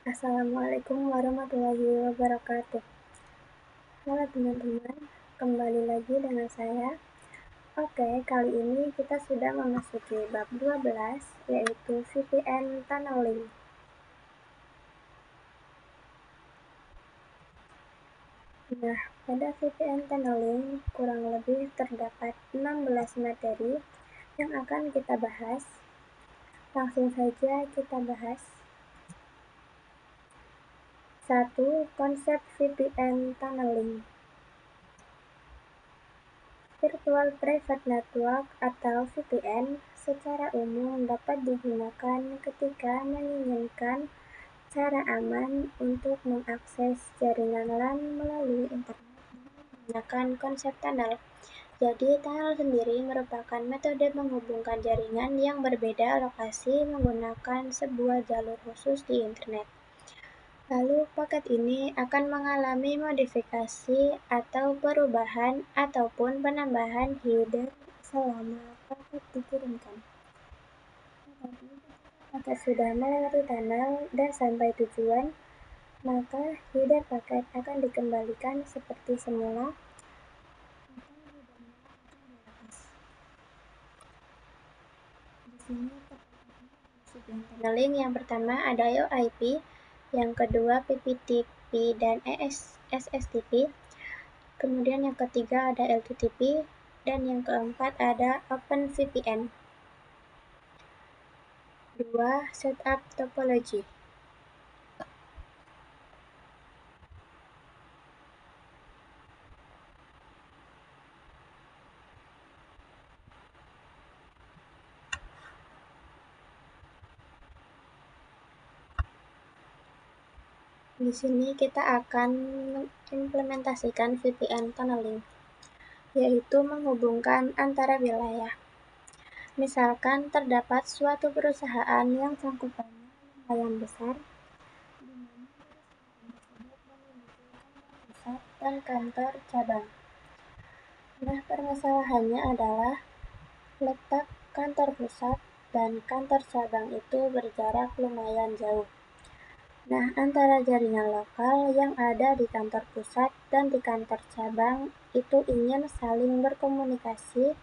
Assalamualaikum warahmatullahi wabarakatuh. Halo teman-teman, kembali lagi dengan saya. Oke, kali ini kita sudah memasuki bab 12, yaitu VPN Tunneling. Nah, pada VPN Tunneling kurang lebih terdapat 16 materi yang akan kita bahas. Langsung saja kita bahas. 1. Konsep VPN Tunneling. Virtual Private Network atau VPN secara umum dapat digunakan ketika menginginkan cara aman untuk mengakses jaringan LAN melalui internet menggunakan konsep tunnel. Jadi, tunnel sendiri merupakan metode menghubungkan jaringan yang berbeda lokasi menggunakan sebuah jalur khusus di internet. Lalu, paket ini akan mengalami modifikasi atau perubahan ataupun penambahan header selama paket dikirimkan. Tetapi, paket sudah melewati tunnel dan sampai tujuan, maka header paket akan dikembalikan seperti semula. Di sini tunneling yang pertama ada IOIP, yang kedua PPTP dan SSTP, kemudian yang ketiga ada LTTP, dan yang keempat ada OpenVPN. 2. Setup topology. Di sini kita akan mengimplementasikan VPN tunneling, yaitu menghubungkan antara wilayah. Misalkan terdapat suatu perusahaan yang cakupannya lumayan besar, di mana perusahaan tersebut memiliki kantor pusat dan kantor cabang. Nah, permasalahannya adalah letak kantor pusat dan kantor cabang itu berjarak lumayan jauh. Nah, antara jaringan lokal yang ada di kantor pusat dan di kantor cabang itu ingin saling berkomunikasi,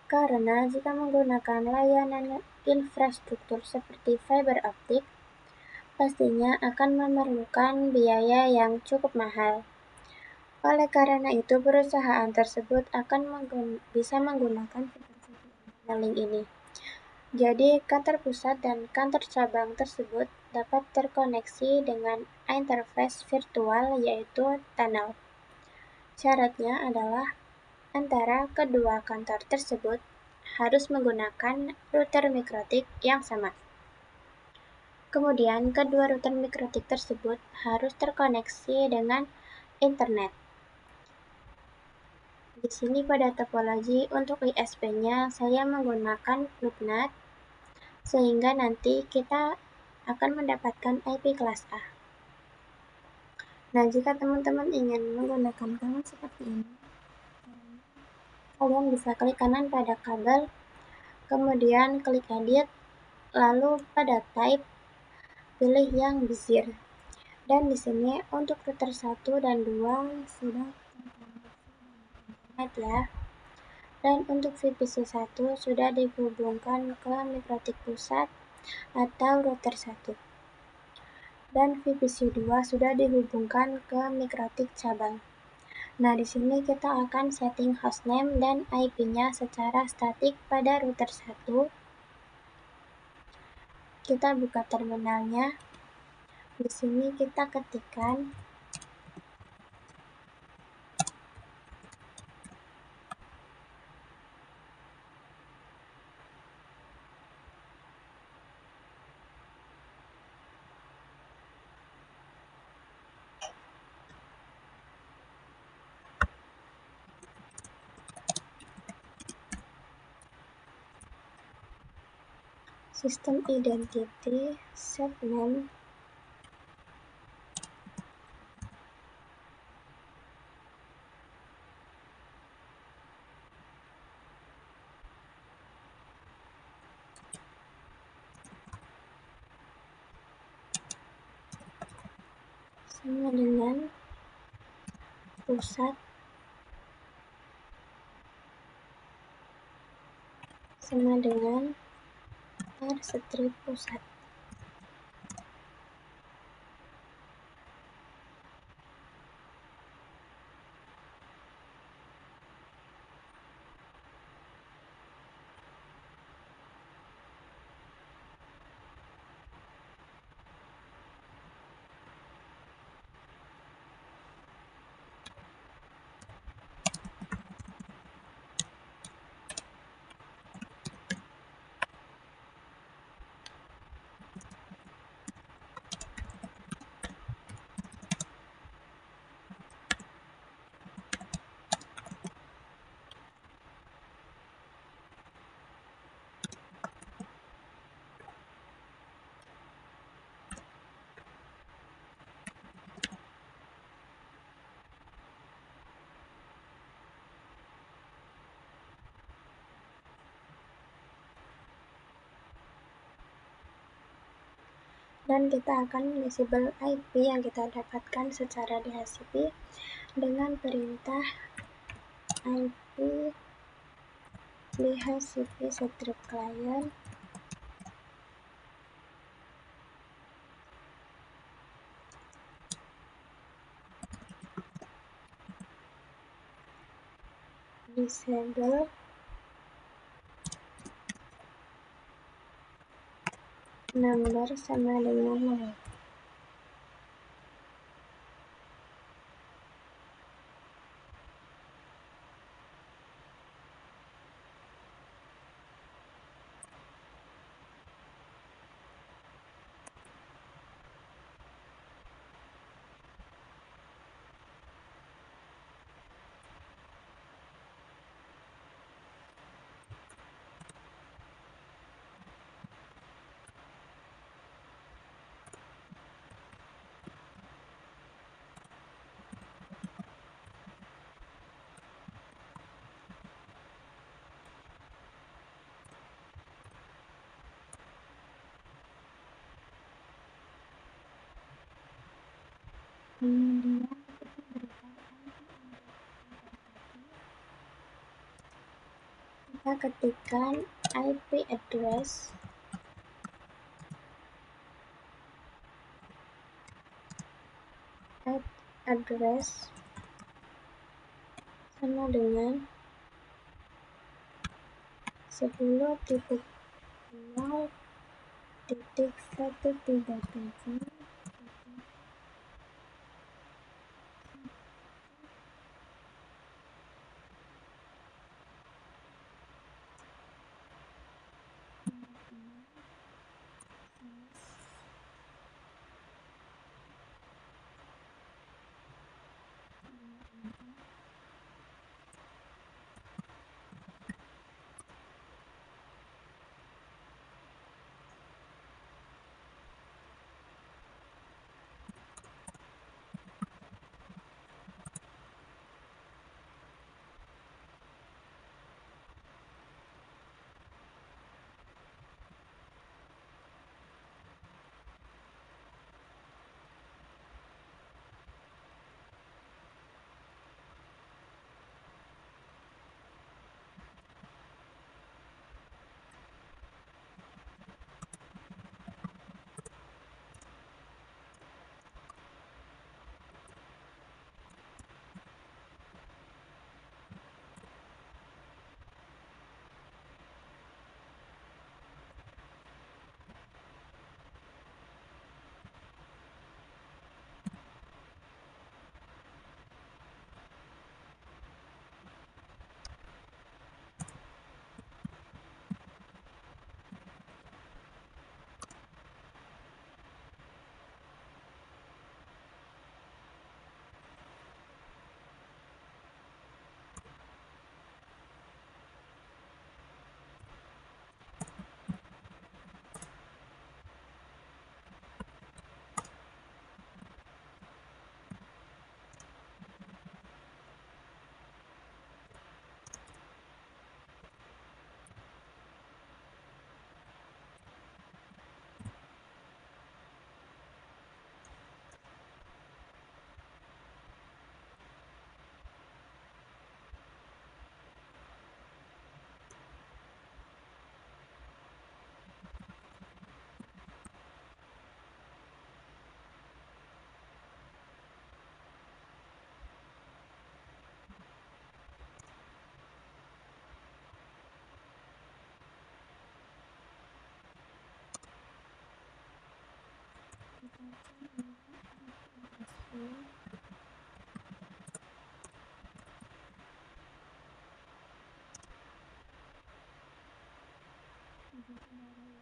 karena jika menggunakan layanan infrastruktur seperti fiber optik, pastinya akan memerlukan biaya yang cukup mahal. Oleh karena itu, perusahaan tersebut akan bisa menggunakan fitur tunneling ini. Jadi, kantor pusat dan kantor cabang tersebut dapat terkoneksi dengan interface virtual yaitu tunnel. Syaratnya adalah antara kedua kantor tersebut harus menggunakan router mikrotik yang sama. Kemudian, kedua router mikrotik tersebut harus terkoneksi dengan internet. Di sini pada topologi untuk ISP-nya saya menggunakan LoopNet, sehingga nanti kita akan mendapatkan IP kelas A. Nah, jika teman-teman ingin menggunakan kabel seperti ini, kalian bisa klik kanan pada kabel, kemudian klik edit, lalu pada type, pilih yang Bezier. Dan di sini untuk router 1 dan 2 sudah terkoneksi ya. Dan untuk VPC 1 sudah dihubungkan ke mikrotik pusat atau router 1. Dan VPC 2 sudah dihubungkan ke mikrotik cabang. Nah, di sini kita akan setting hostname dan IP-nya secara statik pada router 1. Kita buka terminalnya. Di sini kita ketikkan System identity, set name, sama dengan pusat sama dengan r pusat. Dan kita akan disable IP yang kita dapatkan secara DHCP dengan perintah IP DHCP strip client disable number sama dengan 0. Kemudian kita berikan kita ketikkan IP address sama dengan 10.0.137.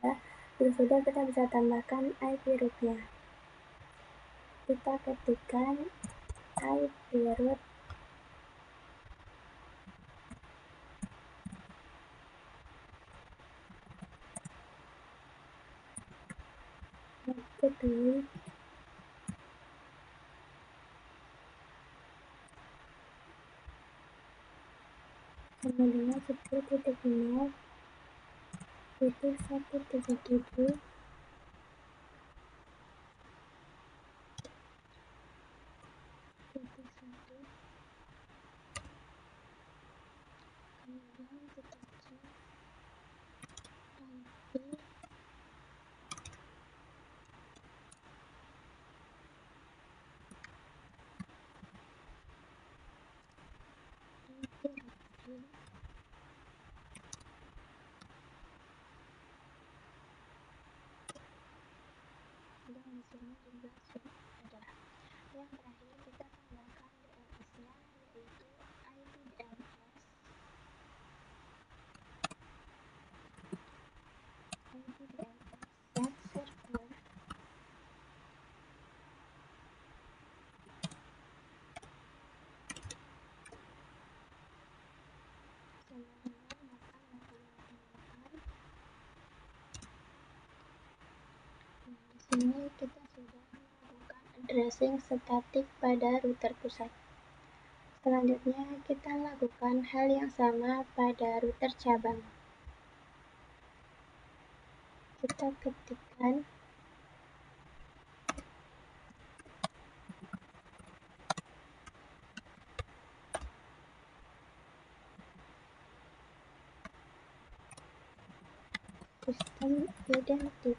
ya. Terus sudah kita bisa tambahkan IP rootnya. Kita ketikkan IP root gateway kemudian 10.0 titik 137 titik 1 kemudian kita cek IP root dan di sini juga sudah ada. Yang terakhir kita tambahkan DNS-nya yaitu IP DNS set server sama dengan 8888. Nah, di sini kita sudah melakukan addressing statik pada router pusat. Selanjutnya kita lakukan hal yang sama pada router cabang. Kita ketikkan sistem identity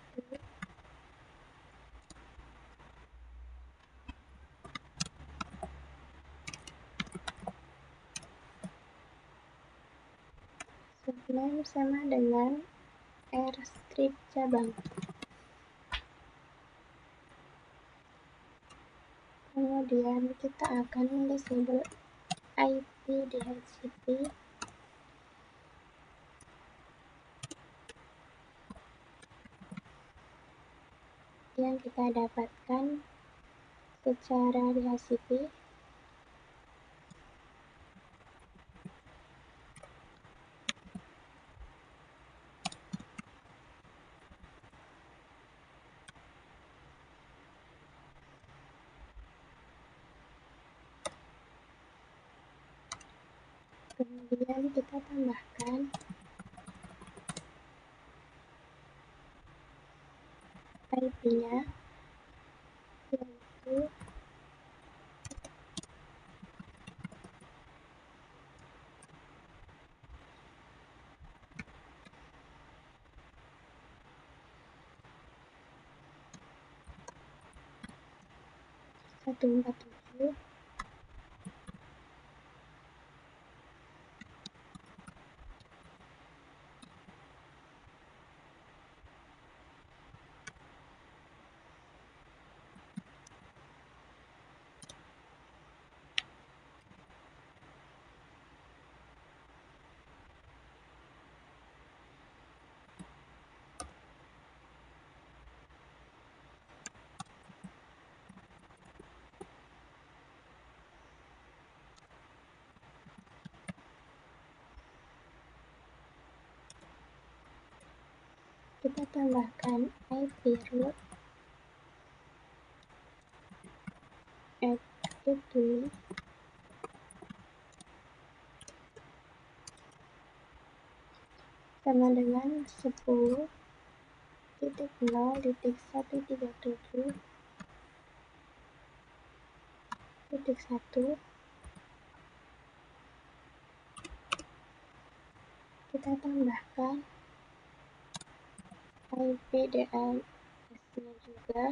subname sama dengan R-script cabang. Kemudian kita akan disable IP DHCP yang kita dapatkan secara DHCP. Kemudian kita tambahkan IP-nya yaitu satu empat tujuh kita tambahkan IP root at gateway sama dengan 10.0.137.1. Kita tambahkan IP DNS-nya juga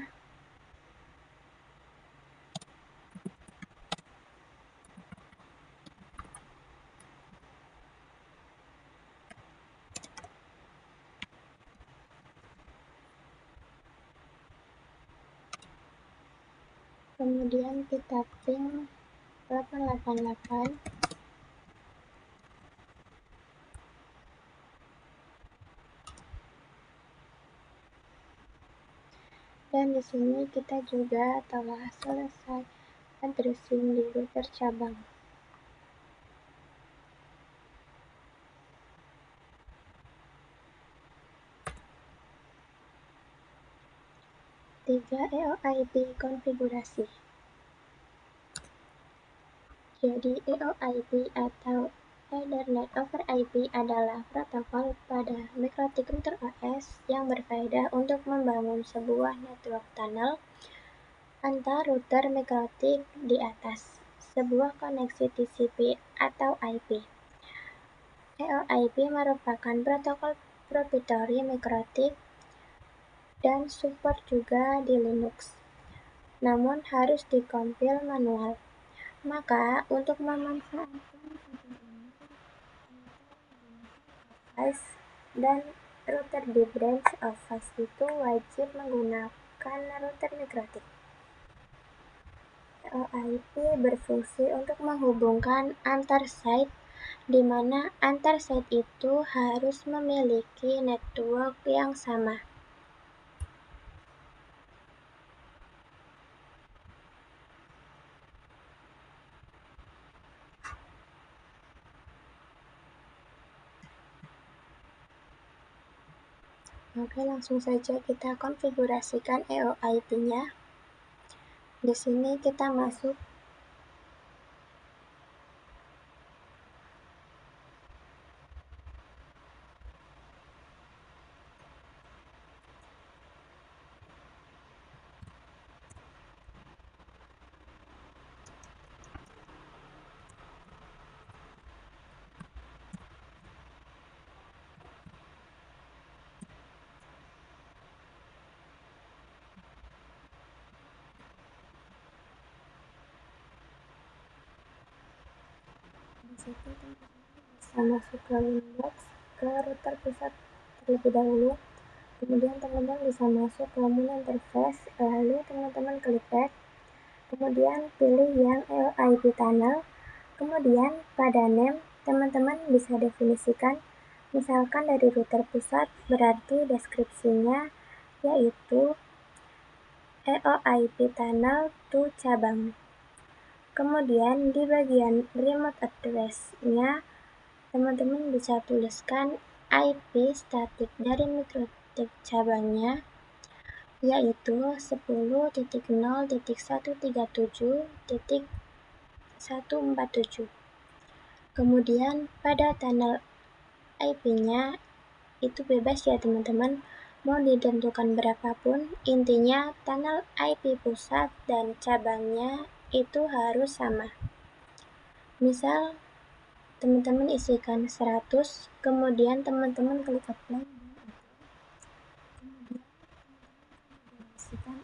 kemudian kita ping 888 Dan di sini kita juga telah selesai addressing di router cabang. Tiga EOIP konfigurasi. Jadi EOIP atau Ethernet over IP adalah protokol pada mikrotik router OS yang berfaedah untuk membangun sebuah network tunnel antar router mikrotik di atas sebuah koneksi TCP atau IP. EOIP merupakan protokol proprietary mikrotik dan support juga di Linux, namun harus dikompil manual. Maka, untuk memanfaatkan fitur ini, device dan router di branch office itu wajib menggunakan router mikrotik. EOIP berfungsi untuk menghubungkan antar site, di mana antar site itu harus memiliki network yang sama. Oke, langsung saja kita konfigurasikan EOIP-nya. Di sini kita masuk di situ, teman-teman bisa masuk ke Windows, ke router pusat terlebih dahulu. Kemudian teman-teman bisa masuk ke menu interface, lalu teman-teman klik add, kemudian pilih yang EOIP tunnel, kemudian pada name teman-teman bisa definisikan, misalkan dari router pusat, berarti deskripsinya yaitu EOIP tunnel to cabang. Kemudian di bagian remote address-nya, teman-teman bisa tuliskan IP statik dari mikrotik cabangnya, yaitu 10.0.137.147. Kemudian pada tunnel IP-nya itu bebas ya teman-teman, mau ditentukan berapapun, intinya tunnel IP pusat dan cabangnya itu harus sama. Misal teman-teman isikan 100, kemudian teman-teman klik apply, kemudian isikan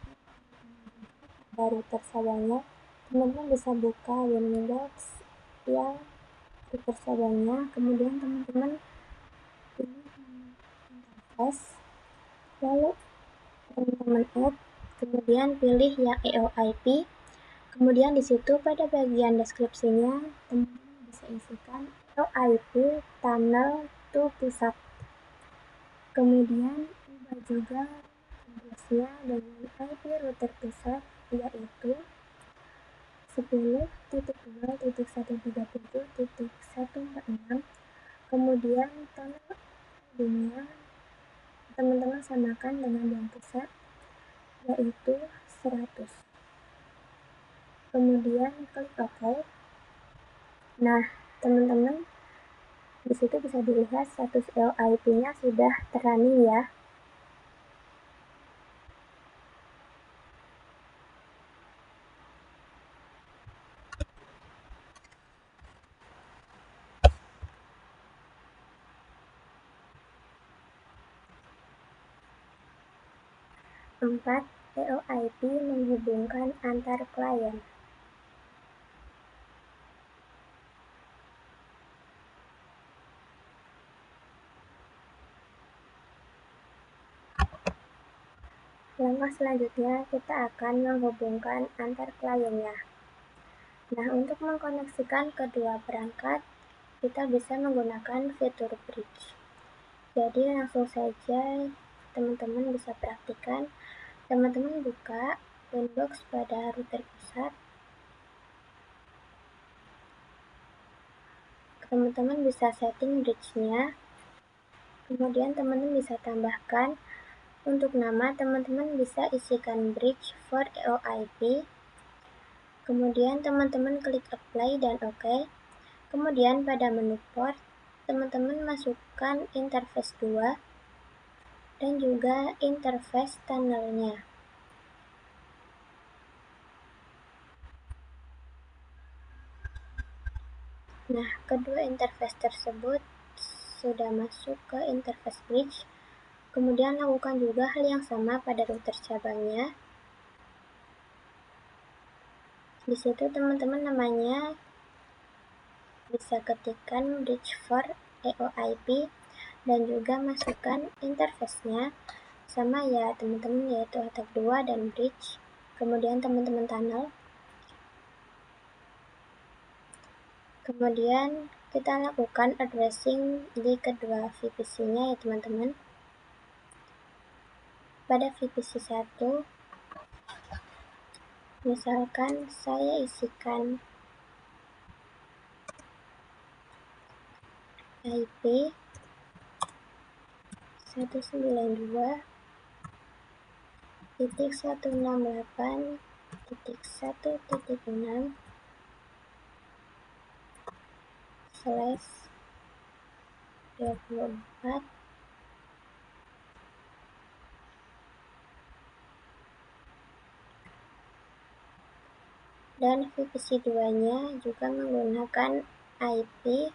router cabangnya, teman-teman bisa buka Windows yang router cabangnya, kemudian teman-teman pilih interface, lalu teman-teman add, kemudian pilih yang EOIP, kemudian di situ pada bagian deskripsinya teman-teman bisa isikan EOIP tunnel to pusat. Kemudian ubah juga address-nya dengan IP router pusat, yaitu 10.2.137.146. Kemudian tunnel ID-nya teman-teman samakan dengan yang pusat, yaitu 100. Kemudian klik OK. Nah, teman-teman di situ bisa dilihat status EOIP-nya sudah terrunning ya. Empat, EOIP menghubungkan antar klien. Langkah selanjutnya kita akan menghubungkan antar kliennya. Nah, untuk mengkoneksikan kedua perangkat, kita bisa menggunakan fitur bridge. Jadi langsung saja teman-teman bisa praktikkan. Teman-teman buka Winbox pada router pusat. Teman-teman bisa setting bridge-nya. Kemudian teman-teman bisa tambahkan untuk nama, teman-teman bisa isikan bridge for EOIP. Kemudian teman-teman klik apply dan OK. Kemudian pada menu port, teman-teman masukkan interface 2 dan juga interface tunnelnya. Nah, kedua interface tersebut sudah masuk ke interface bridge. Kemudian lakukan juga hal yang sama pada router cabangnya. Di situ teman-teman namanya bisa ketikkan bridge for EOIP dan juga masukkan interface-nya sama ya teman-teman, yaitu atap 2 dan bridge. Kemudian teman-teman tunnel. Kemudian kita lakukan addressing di kedua VPC-nya ya teman-teman. Pada VPC 1, misalkan saya isikan IP 168.168/24 dan VPC 2-nya juga menggunakan IP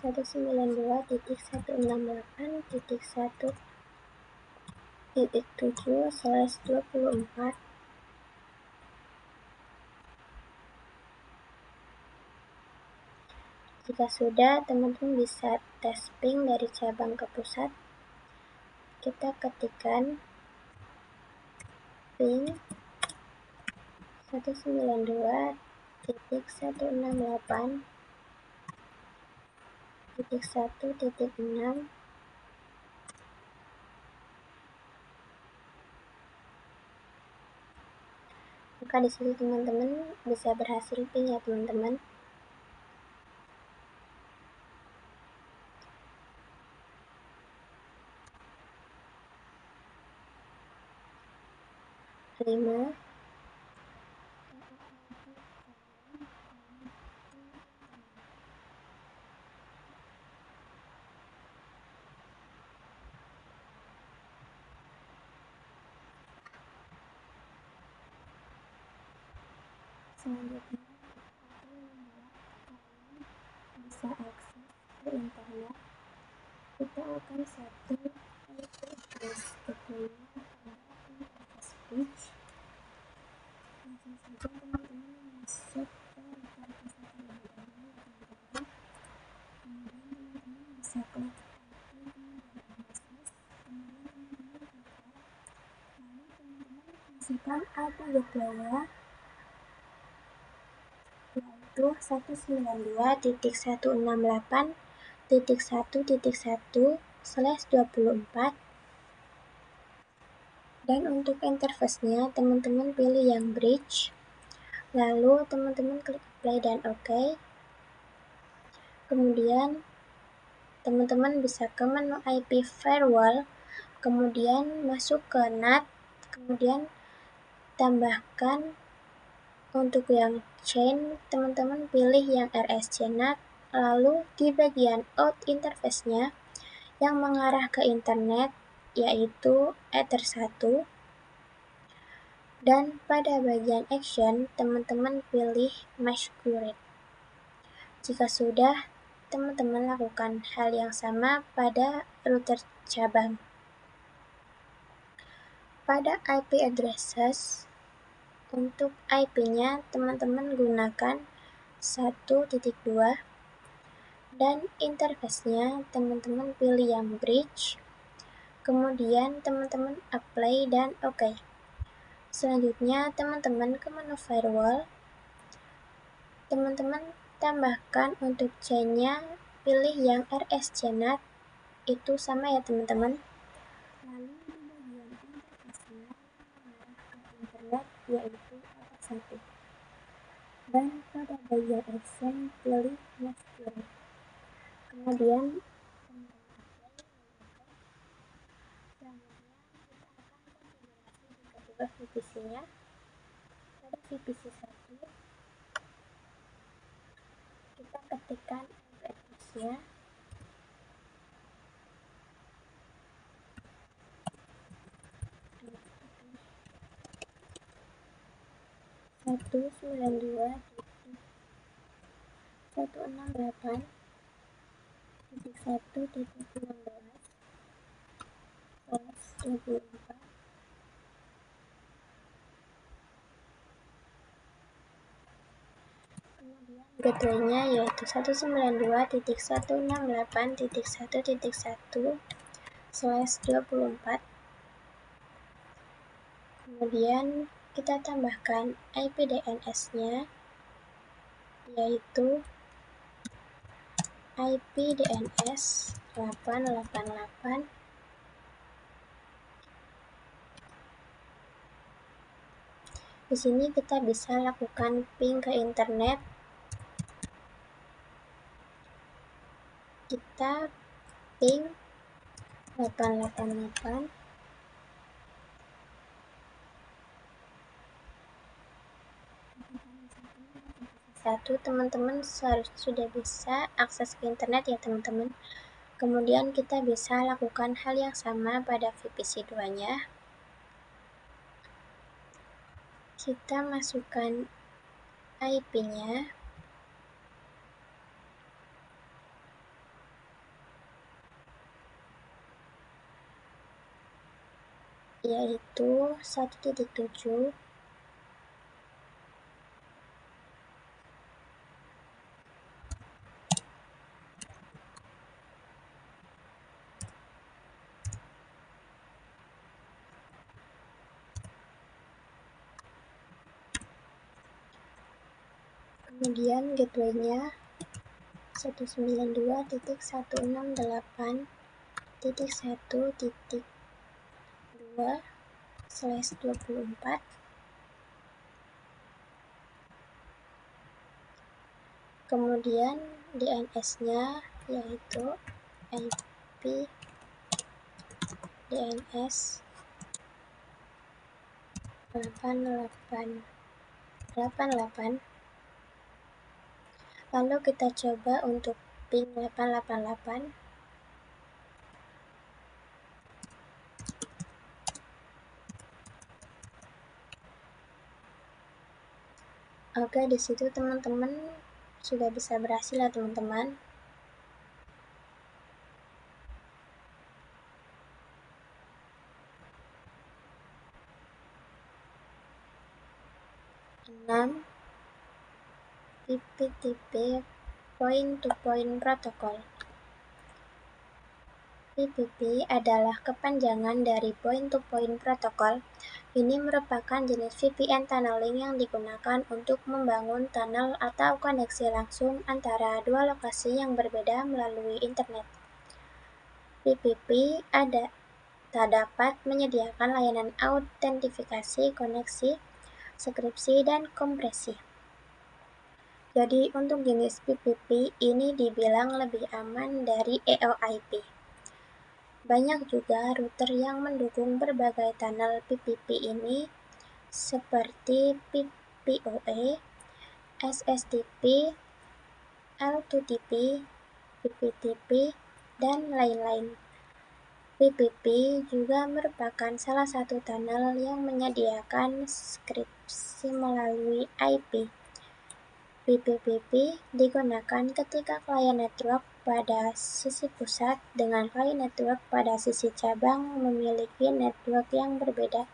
192.168.1.7/24. Jika sudah, teman-teman bisa tes ping dari cabang ke pusat. Kita ketikkan ping 192.168.1.6. Maka di situ teman-teman bisa berhasil ping ya teman-teman. Selanjutnya bisa akses ke internet. Kita akan setting IP address gateway-nya pada interface bridge. Langsung saja teman-teman masuk ke router pusat terlebih dahulu ya teman-teman. Kemudian teman-teman bisa klik IP kemudian addresses. Kemudian teman-teman buka. Lalu teman-teman masukkan IP gateway-nya, yaitu 192.168.1.1/24. Dan untuk interface-nya teman-teman pilih yang bridge. Lalu teman-teman klik apply dan OK. Kemudian teman-teman bisa ke menu IP firewall, kemudian masuk ke NAT, kemudian tambahkan untuk yang chain, teman-teman pilih yang RSC NAT. Lalu di bagian out interface-nya yang mengarah ke internet, yaitu Ether 1. Dan pada bagian action, teman-teman pilih masquerade. Jika sudah, teman-teman lakukan hal yang sama pada router cabang. Pada IP addresses, untuk IP-nya teman-teman gunakan 1.2 dan interface-nya teman-teman pilih yang bridge. Kemudian teman-teman apply dan OK. Selanjutnya teman-teman ke menu firewall. Teman-teman tambahkan untuk chain-nya pilih yang RSCNAT, itu sama ya teman-teman. Lalu di bagian interface-nya mengarah ke internet, yaitu APK 1. Dan pada bagian action pilih Nest2. Kemudian teman-teman apply menggunakan. Selanjutnya kita akan konfigurasi di kedua VPC-nya. Pada VPC 1 kita ketikkan IP address-nya 192.168.116/24. Kemudian gateway-nya yaitu 192.168.1.1/24. Kemudian kita tambahkan IP DNS-nya yaitu IP DNS 888. Di sini kita bisa lakukan ping ke internet. Kita ping 888. Teman-teman sudah bisa akses ke internet ya teman-teman. Kemudian kita bisa lakukan hal yang sama pada VPC 2-nya. Kita masukkan IP-nya yaitu 1.7. Kemudian gateway-nya 192.168.1.2/24. Kemudian DNS-nya yaitu IP DNS 888. Lalu kita coba untuk ping 888. Oke, di situ teman-teman sudah bisa berhasil ya teman-teman. PPTP Point-to-Point Protocol. PPP adalah kepanjangan dari Point-to-Point Protocol. Ini merupakan jenis VPN tunneling yang digunakan untuk membangun tunnel atau koneksi langsung antara dua lokasi yang berbeda melalui internet. PPP tak dapat menyediakan layanan autentifikasi koneksi, skripsi, dan kompresi. Jadi untuk jenis PPP ini dibilang lebih aman dari EOIP. Banyak juga router yang mendukung berbagai tunnel PPP ini seperti PPOE, SSTP, L2TP, PPTP, dan lain-lain. PPP juga merupakan salah satu tunnel yang menyediakan skripsi melalui IP. PPP digunakan ketika klien network pada sisi pusat dengan klien network pada sisi cabang memiliki network yang berbeda.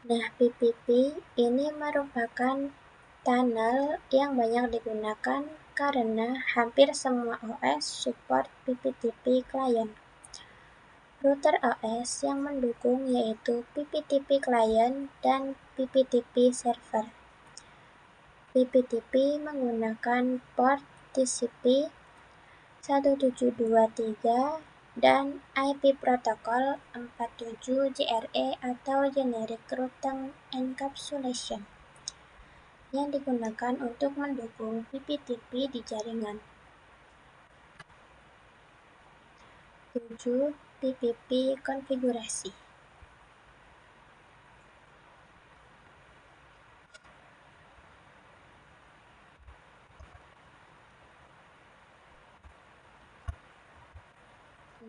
Nah, PPP ini merupakan tunnel yang banyak digunakan karena hampir semua OS support PPTP klien. Router OS yang mendukung yaitu PPTP client dan PPTP server. PPTP menggunakan port TCP 1723 dan IP protokol 47JRE atau Generic Routing Encapsulation yang digunakan untuk mendukung PPTP di jaringan. 7. PPP konfigurasi.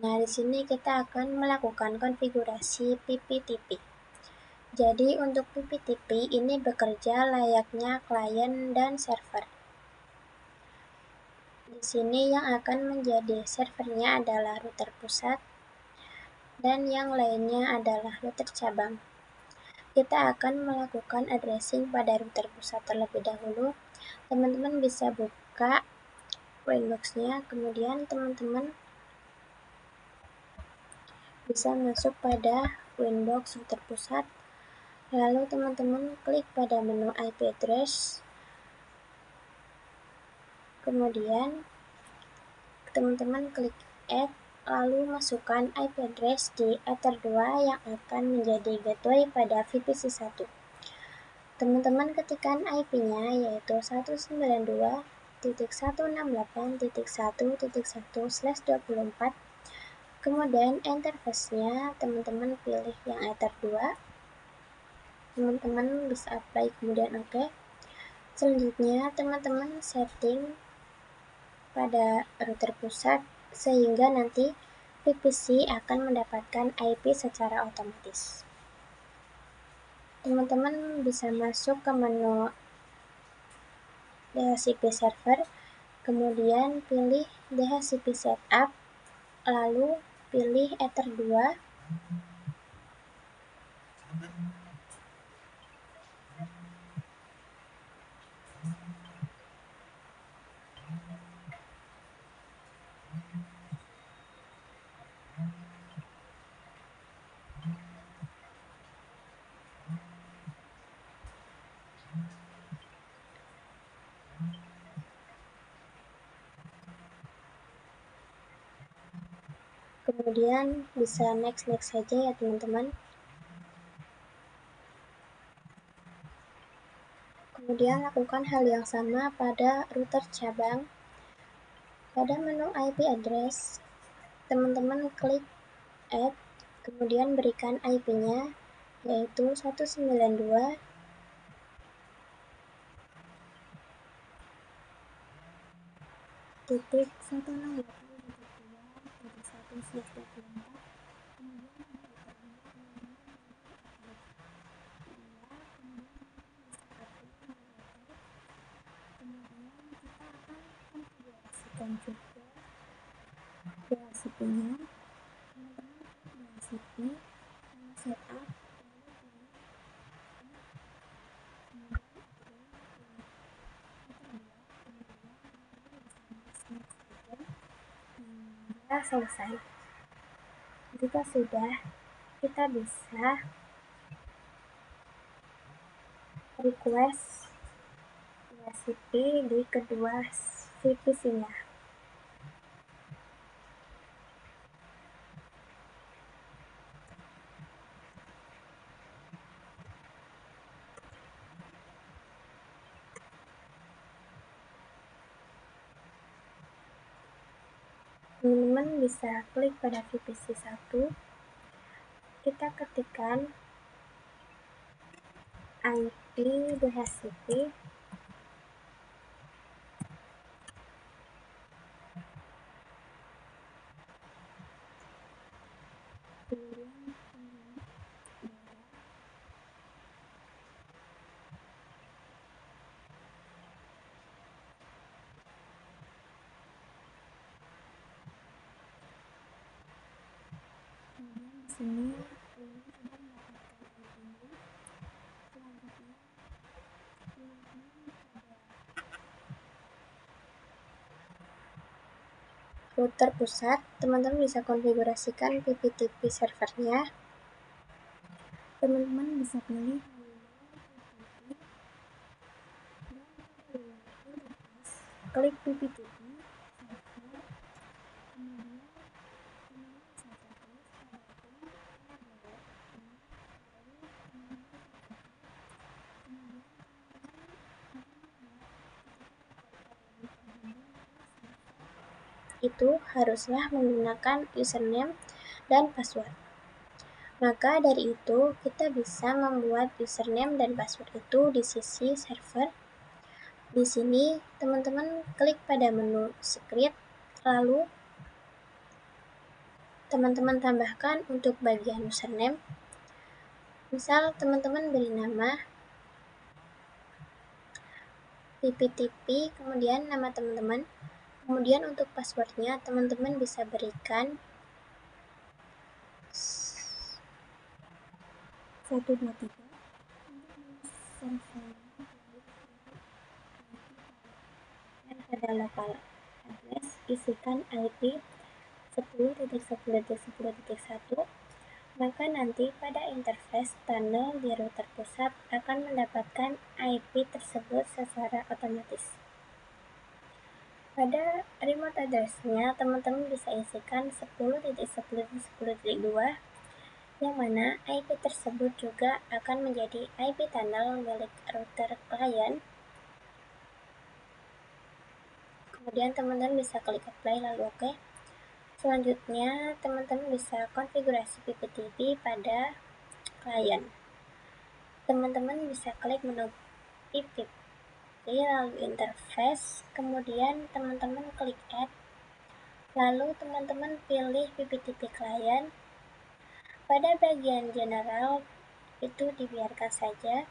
Nah, di sini kita akan melakukan konfigurasi PPTP. Jadi, untuk PPTP ini bekerja layaknya klien dan server. Di sini yang akan menjadi servernya adalah router pusat dan yang lainnya adalah router cabang. Kita akan melakukan addressing pada router pusat terlebih dahulu. Teman-teman bisa buka Windows-nya, kemudian teman-teman bisa masuk pada Windows router pusat. Lalu teman-teman klik pada menu IP address. Kemudian teman-teman klik add, lalu masukkan IP address di Ether 2 yang akan menjadi gateway pada VPC 1. Teman-teman ketikkan IP-nya yaitu 192.168.1.1/24. Kemudian interface-nya teman-teman pilih yang Ether 2. Teman-teman bisa apply kemudian OK. Selanjutnya teman-teman setting pada router pusat sehingga nanti VPC akan mendapatkan IP secara otomatis. Teman-teman bisa masuk ke menu DHCP server, kemudian pilih DHCP setup, lalu pilih Ether 2. Kemudian bisa next saja ya teman-teman. Kemudian lakukan hal yang sama pada router cabang. Pada menu IP address, teman-teman klik add, kemudian berikan IP-nya yaitu 192. Titik 168.2.1/24. Kemudian kita akan konfigurasikan juga DHCP-nya. Teman-teman DHCP setup, lalu pilih hingga selesai. Jika sudah, kita bisa request DHCP di kedua VPC-nya. Teman-teman bisa klik pada VPC 1. Kita ketikkan IP DHCP. Kemudian di sini ini sudah mendapatkan IP-nya. Selanjutnya router pusat, teman-teman bisa konfigurasikan PPTP servernya. Teman-teman bisa pilih klik PPTP server, itu haruslah menggunakan username dan password. Maka dari itu, kita bisa membuat username dan password itu di sisi server. Di sini, teman-teman klik pada menu script, lalu teman-teman tambahkan untuk bagian username. Misal teman-teman beri nama PPTP, kemudian nama teman-teman. Kemudian untuk passwordnya teman-teman bisa berikan 123. Dan pada local address isikan IP 10.10.10.1. Maka nanti pada interface tunnel di router pusat akan mendapatkan IP tersebut secara otomatis. Pada remote address-nya, teman-teman bisa isikan 10.10.10.2, yang mana IP tersebut juga akan menjadi IP tunnel milik router klien. Kemudian teman-teman bisa klik apply lalu OK. Selanjutnya, teman-teman bisa konfigurasi PPTP pada klien. Teman-teman bisa klik menu PPTP lalu interface, kemudian teman-teman klik add, lalu teman-teman pilih PPTP klien. Pada bagian general itu dibiarkan saja,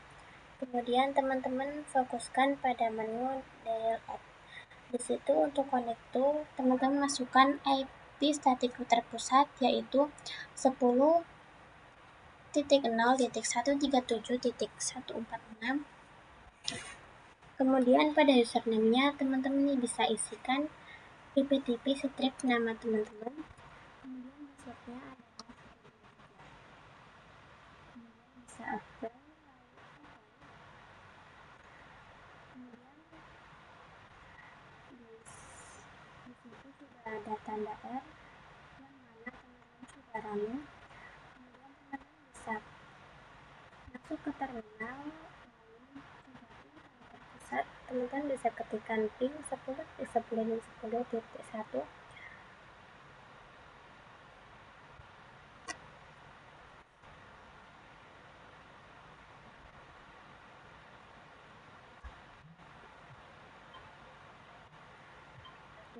kemudian teman-teman fokuskan pada menu dial add. Di situ untuk konektor teman-teman masukkan IP static router pusat yaitu 10.0.137.146. Kemudian pada username-nya teman-teman bisa isikan PPTP strip nama teman-teman. Kemudian password-nya adalah 123. Kemudian bisa apply. Kemudian di situ sudah ada tanda R yang mana teman-teman sudah running. Kemudian teman-teman bisa masuk ke terminal, lalu pusat, teman-teman bisa ketikkan ping 10.10.10.1.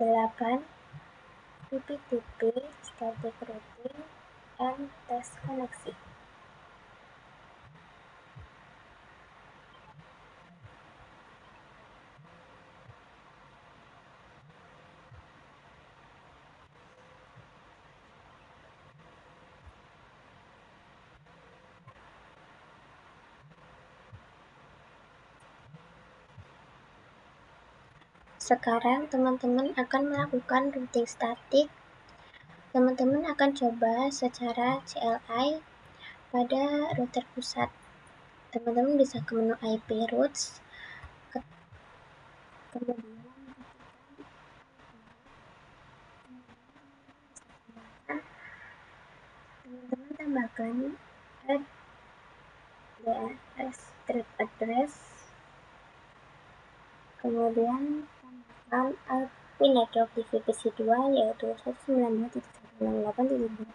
Silakan PPTP static routing and test koneksi. Sekarang teman-teman akan melakukan routing statik. Teman-teman akan coba secara CLI pada router pusat. Teman-teman bisa ke menu IP routes, kemudian teman-teman tambahkan add DNS strip address, kemudian tambahkan IP network di VPC 2 yaitu 192.168.2.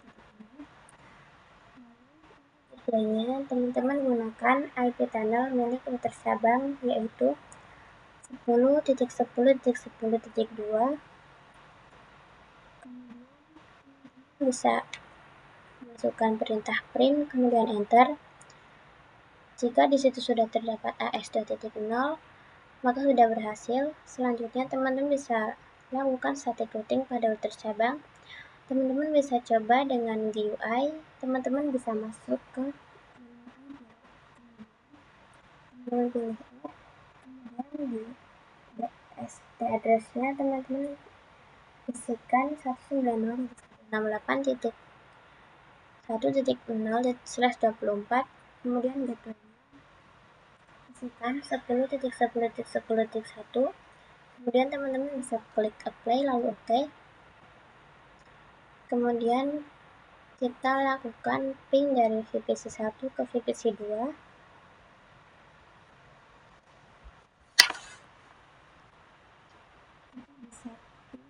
Lainnya, teman-teman gunakan IP tunnel milik router cabang yaitu 10.10.10.2. Kemudian bisa masukkan perintah print kemudian enter. Jika di situ sudah terdapat AS2.0, maka sudah berhasil. Selanjutnya teman-teman bisa lakukan static routing pada router cabang. Teman-teman bisa coba dengan GUI. Teman-teman bisa masuk ke teman-teman pilih add, kemudian di DST address-nya teman-teman isikan 192.168.1.0/24, kemudian gateway-nya isikan 10.10.10.1. Kemudian teman-teman bisa klik apply lalu OK. Kemudian kita lakukan ping dari VPC 1 ke VPC 2. Kita bisa ping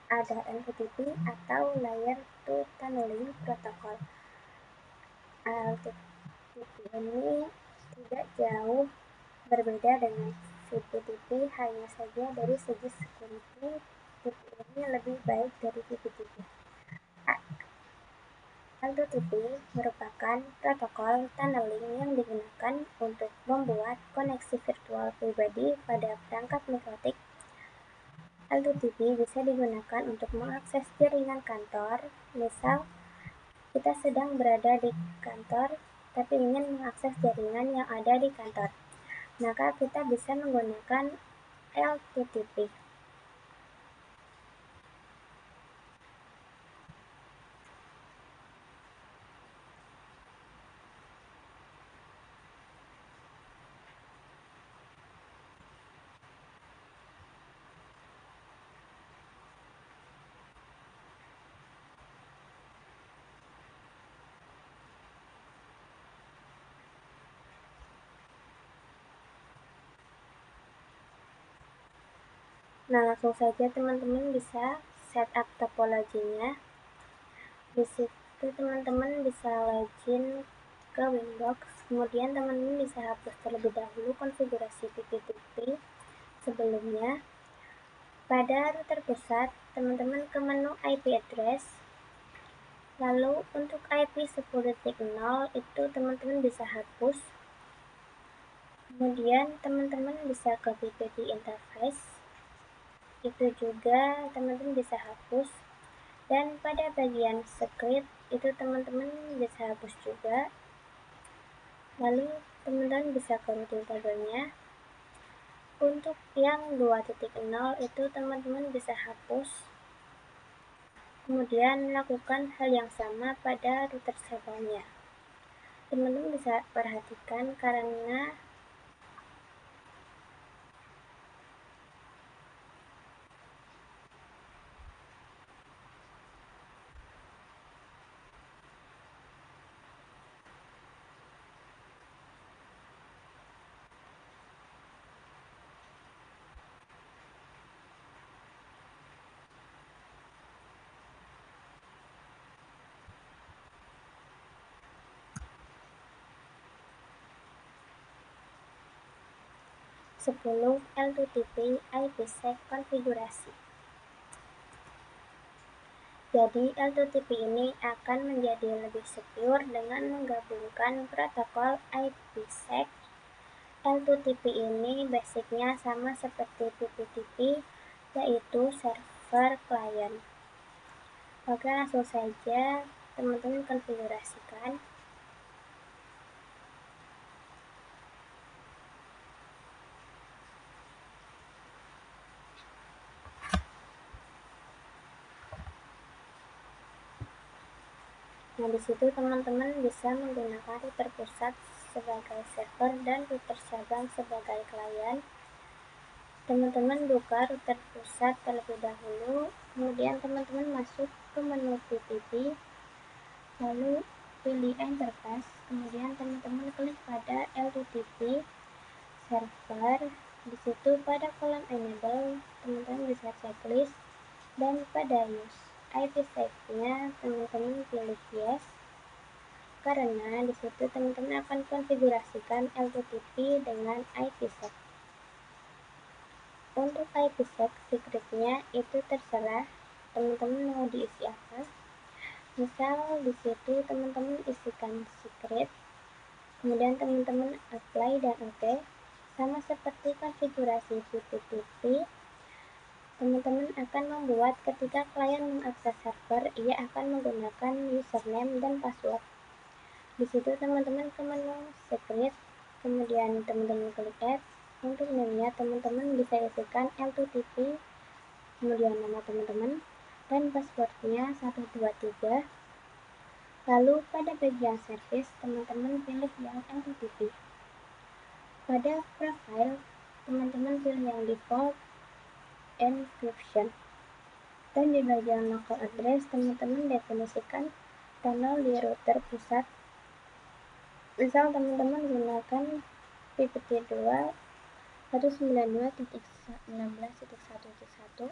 Ada LTTP atau Layer to Tunneling Protocol. LTTP ini tidak jauh berbeda dengan VPTP, hanya saja dari segi security TP ini lebih baik dari VPTP. LTTP merupakan protokol tunneling yang digunakan untuk membuat koneksi virtual pribadi pada perangkat mikrotik. LTTP bisa digunakan untuk mengakses jaringan kantor. Misal, kita sedang berada di kantor tapi ingin mengakses jaringan yang ada di kantor, maka kita bisa menggunakan LTTP. Nah, langsung saja teman-teman bisa setup topologinya. Di situ teman-teman bisa login ke Winbox, kemudian teman-teman bisa hapus terlebih dahulu konfigurasi VPTP sebelumnya. Pada router pusat, teman-teman ke menu IP address. Lalu untuk IP 10.0 itu teman-teman bisa hapus. Kemudian teman-teman bisa ke VPP interface. Itu juga teman-teman bisa hapus. Dan pada bagian script itu teman-teman bisa hapus juga. Lalu teman-teman bisa ke routing tabelnya. Untuk yang 2.0 itu teman-teman bisa hapus. Kemudian lakukan hal yang sama pada router sebelumnya. Teman-teman bisa perhatikan karena sebelum LTTP IPsec konfigurasi. Jadi LTTP ini akan menjadi lebih secure dengan menggabungkan protokol IPsec. LTTP ini basicnya sama seperti VPTP, yaitu server client. Oke, langsung saja teman-teman konfigurasikan. Nah, di situ teman-teman bisa menggunakan router pusat sebagai server dan router cabang sebagai klien. Teman-teman buka router pusat terlebih dahulu, kemudian teman-teman masuk ke menu VPP, lalu pilih interface, kemudian teman-teman klik pada LTTP server. Di situ pada kolom enable teman-teman bisa checklist, dan pada use IPsec-nya teman-teman pilih yes, karena di situ teman-teman akan konfigurasikan L2TP dengan IPsec. Untuk IPsec secretnya itu terserah teman-teman mau diisi apa. Misal di situ teman-teman isikan secret, kemudian teman-teman apply dan oke. Sama seperti konfigurasi VPTP, teman-teman akan membuat ketika klien mengakses server, ia akan menggunakan username dan password. Di situ teman-teman ke menu secret, kemudian teman-teman klik add. Untuk name-nya teman-teman bisa isikan L2TP, kemudian nama teman-teman, dan passwordnya 123. Lalu pada bagian service, teman-teman pilih yang L2TP. Pada profile, teman-teman pilih yang default encryption. Dan di bagian local address, teman-teman definisikan tunnel di router pusat. Misal teman-teman gunakan PPT2 192.16.1.1.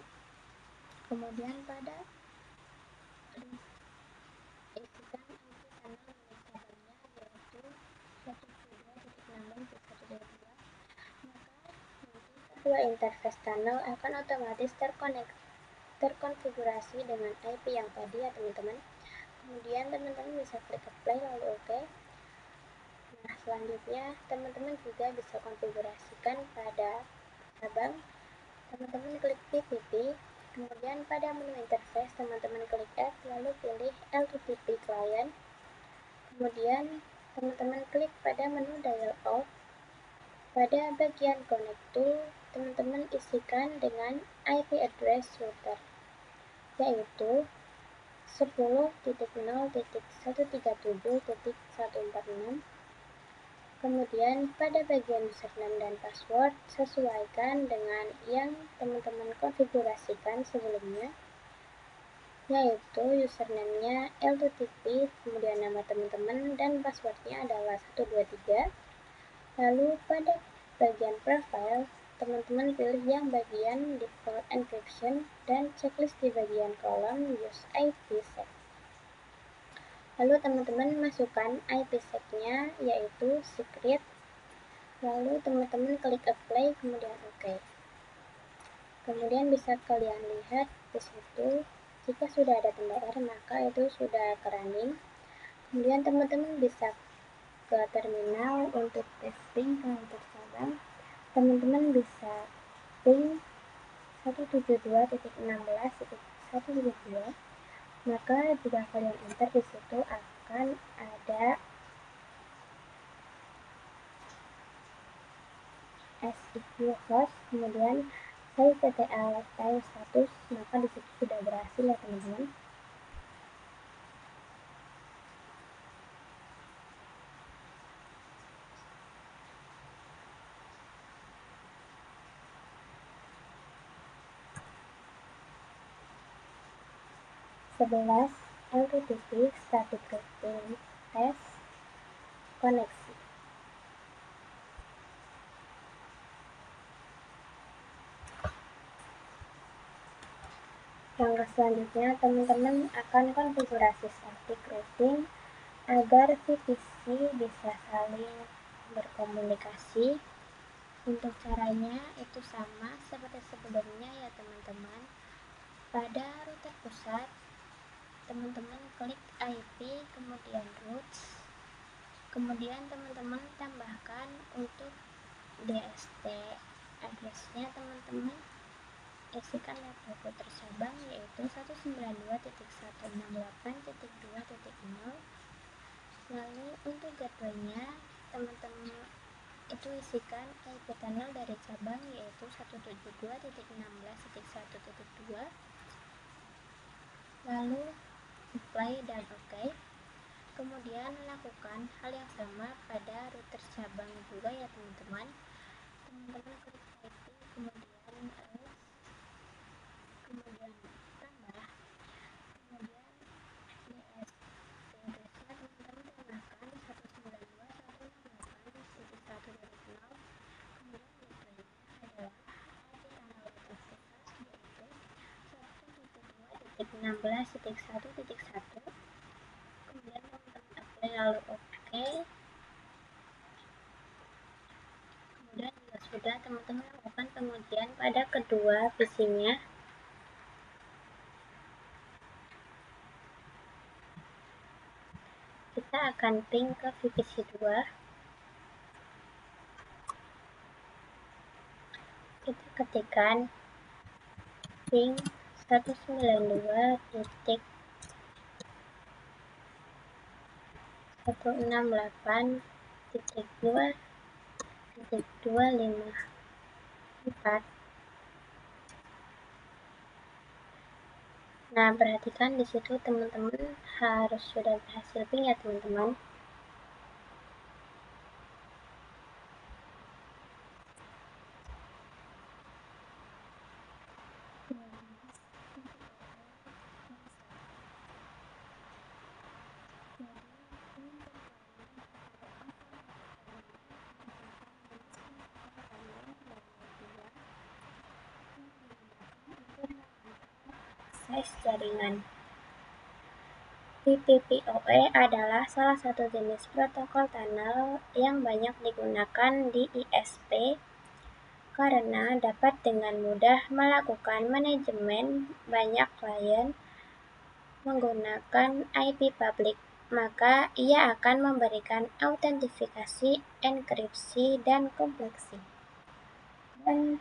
Kemudian pada isikan IP tunnel milik cabangnya yaitu 192.16.1.2. Maka nanti kedua interface tunnel akan otomatis terkonfigurasi dengan IP yang tadi ya teman-teman. Kemudian teman-teman bisa klik apply lalu oke. Nah, selanjutnya teman-teman juga bisa konfigurasikan pada cabang. Teman-teman klik PPT, kemudian pada menu interface teman-teman klik add lalu pilih L2TP client. Kemudian teman-teman klik pada menu dial out. Pada bagian connect tool, teman-teman isikan dengan IP address router, yaitu 10.0.137.146. Kemudian pada bagian username dan password sesuaikan dengan yang teman-teman konfigurasikan sebelumnya, yaitu username-nya L2TP, kemudian nama teman-teman dan passwordnya adalah 123. Lalu pada bagian profile, teman-teman pilih yang bagian default encryption dan checklist di bagian kolom use IPsec. Lalu teman-teman masukkan IPsec-nya yaitu secret. Lalu teman-teman klik apply kemudian oke. Kemudian bisa kalian lihat di situ jika sudah ada tanda error maka itu sudah running. Kemudian teman-teman bisa ke terminal untuk testing ke router cabang. Teman-teman bisa ping 172.16.172. Maka jika kalian enter di situ akan ada SEQ host, kemudian saya TTL file status, maka di situ sudah berhasil ya teman-teman. Sebelas L2TP static routing test koneksi. Langkah selanjutnya teman-teman akan konfigurasi static routing agar VPC bisa saling berkomunikasi. Untuk caranya itu sama seperti sebelumnya ya teman-teman. Pada router pusat, teman-teman klik IP kemudian routes, kemudian teman-teman tambahkan untuk DST addressnya teman-teman isikan network router cabang yaitu 192.168.2.0. lalu untuk gateway-nya teman-teman itu isikan IP tunnel dari cabang yaitu 172.16.1.2. lalu apply dan oke. Kemudian lakukan hal yang sama pada router cabang juga ya teman-teman. Teman-teman klik IP kemudian routes, kemudian tambah, kemudian DST address-nya teman-teman tambahkan 192.168.1.0. kemudian gateway-nya 16.1.1, kemudian teman-teman apply lalu oke. Kemudian jika sudah, teman-teman lakukan pengujian pada kedua PC-nya. Kita akan ping ke VPC 2. Kita ketikkan ping 192.168.2.254. Nah, perhatikan di situ teman-teman harus sudah berhasil ping ya teman-teman. Jaringan. VPPoE adalah salah satu jenis protokol tunnel yang banyak digunakan di ISP karena dapat dengan mudah melakukan manajemen banyak klien menggunakan IP publik, maka ia akan memberikan autentifikasi, enkripsi, dan kompleksi. Dan